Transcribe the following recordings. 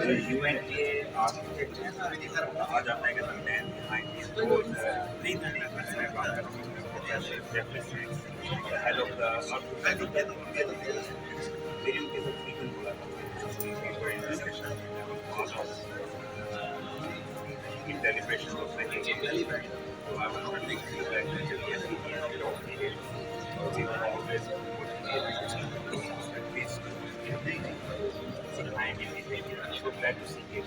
UN के architect हैं कहा जाता है कि the man behind the code 330 मैं बात कर रहा हूँ the head of the मेरी उनके साथ frequent मुलाकात हुई in deliberation of the deliberation. So I was trying to feel that we were always at least sometime in behavior. So glad to see you.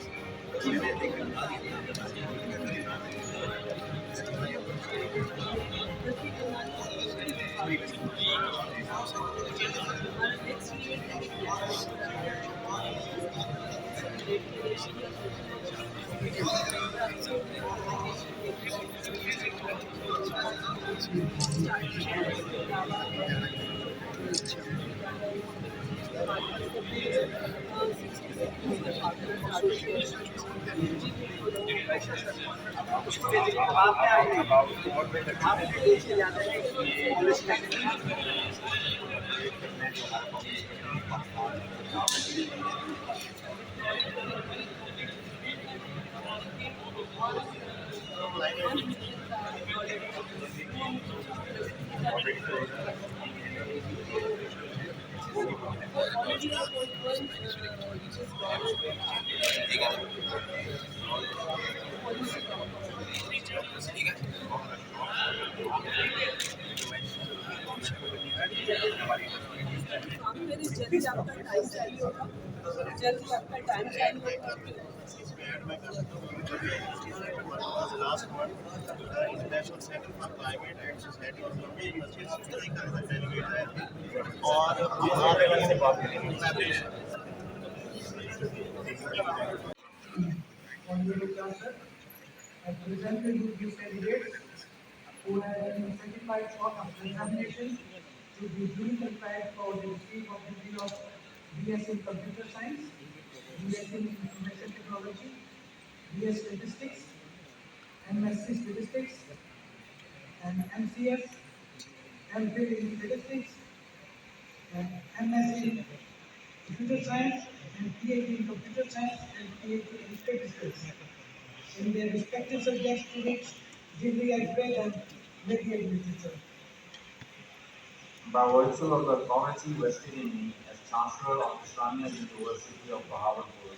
जल्दी आपका टाइम चाहिए होगा Last one, International Center for Climate and Society of Delegate है और हमारे वाले से बात करेंगे Honorable Chancellor, I present to you these candidates who have been certified for examination to be duly qualified for the receipt of degree of BS in Computer Science, BS in Information Technology, BS Statistics, MSc Statistics, and MCS, MPhil in Statistics, and MS in Computer Science, and PhD in Computer Science, and PhD in Statistics in their respective subjects to which degree I grade and mediate literature. By virtue of the authority vested in me as Chancellor of Islamia University of Bahawalpur,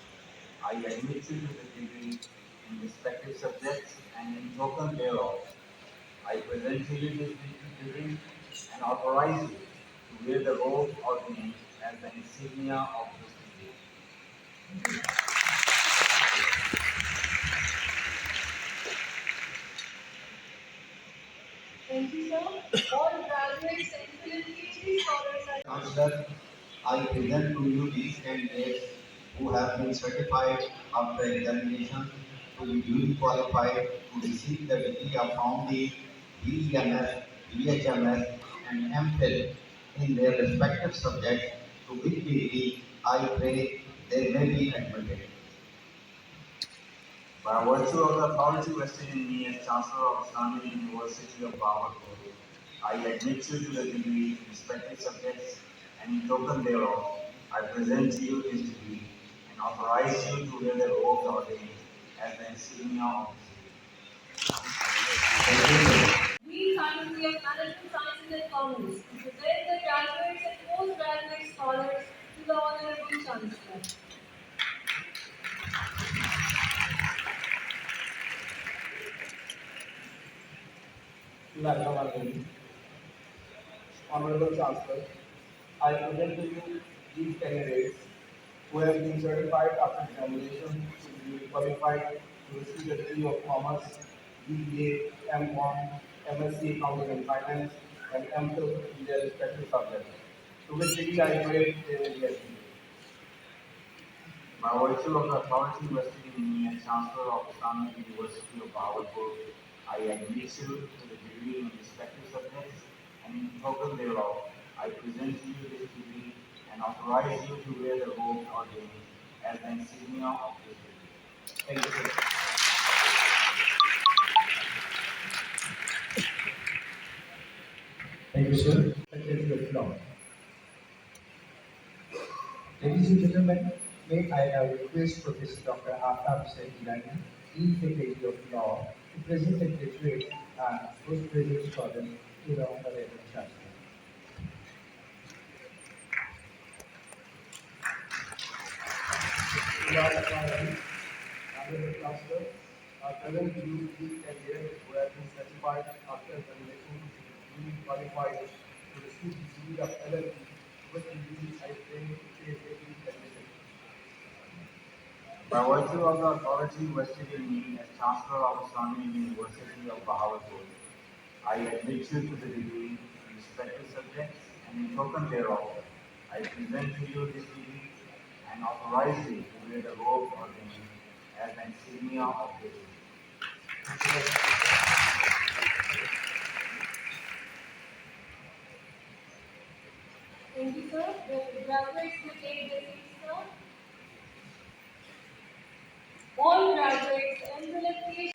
I admit you to the degree in respective subjects and in token thereof, I present to you this degree and authorize you to wear the robe ordained as the insignia of this degree. Thank you, sir. All graduates and PhD scholars are. Chancellor, I present to you these candidates who have been certified after examination to be duly qualified to receive the degree of PhD, BEMS, BHMS, and MPhil in their respective subjects, to which degree I pray they may be admitted. By virtue of the authority vested in me as Chancellor of Islamia University of Bahawalpur, I admit you to the degree in respective subjects, and in token thereof, I present to you this degree and authorize you to wear the robe ordained as the insignia of this degree. We, Faculty of Management Sciences and Commerce, present the graduates and postgraduate scholars to the Honorable Chancellor. Honorable Chancellor, I present to you these candidates who have been certified after examination to be qualified to receive the degree of Commerce, BBA, M.Com, MSc Accounting and Finance, and MPhil in their respective subjects, to which degree I grade they will be admitted. By virtue of the authority vested in me as Chancellor of Islamic University of Bahawalpur, I admit you to the degree in respective subjects, and in token thereof, I present to you this degree and authorize you to wear the robe ordained as the insignia of this degree. Thank you, sir. Thank you, sir. Thank you, Ladies and gentlemen, May I now request Professor Dr. Athar Dean Faculty of Law, to present a graduate and postgraduate student to the Honorable Chancellor. Honorable Chancellor, I present to you these candidates who have been certified after examination to be duly qualified to receive the degree of LLB, with which I claim to pay admission. By virtue of the authority vested in me as Chancellor of Islamic University of Bahawalpur, I admit you to the degree in respective subjects, and in token thereof, I present to you this degree and authorize you to wear the robe or the as an insignia of this degree. Thank you, sir. The graduates will take their seats, sir. All graduates, envelope please.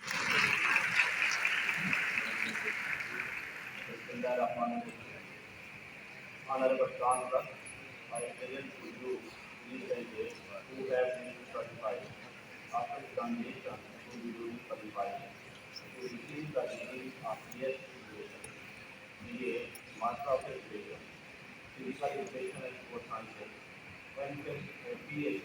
Honorable Chancellor, I present to you these candidates who have been certified after examination to be duly qualified to receive the degree of BS BA, Master of Education, Physical Education and Sports Sciences, and PhD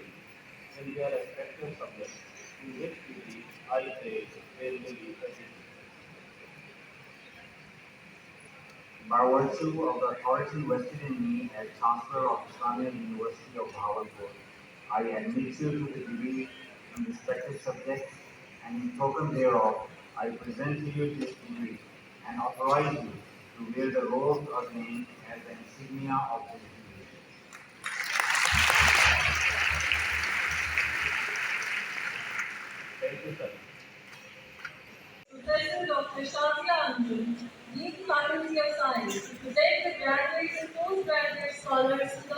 in their respective subjects, in which degree I say they will be certified. By virtue of the authority vested in me as Chancellor of Islamic University of Bahawalpur, I admit you to the degree in respective subjects, and in token thereof, I present to you this degree and authorize you to wear the robe ordained as the insignia of this degree. Thank you, sir. Professor Dr. Shafia Dean Faculty of Science, to present the graduates and postgraduate scholars to the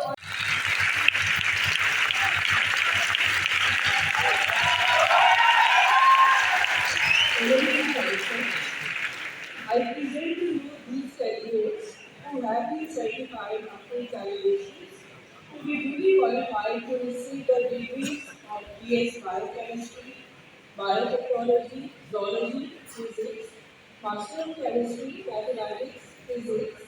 I present to you these candidates who have been certified after examinations to be duly qualified to receive the degrees of BS Biochemistry, Biotechnology, Zoology, Physics, Master of Chemistry, Mathematics, Physics,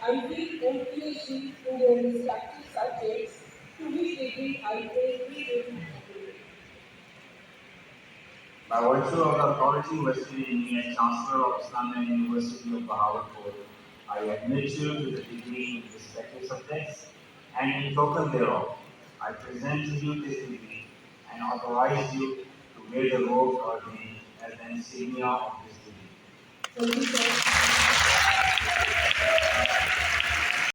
and PhD in their respective subjects, to which degree I pay free. By virtue of the authority vested in me as Chancellor of Islamic University of Bahawalpur, I admit you to the degree in respective subjects, and in token thereof, I present to you this degree and authorize you to wear the robe ordained as an insignia of this degree. Thank you, sir.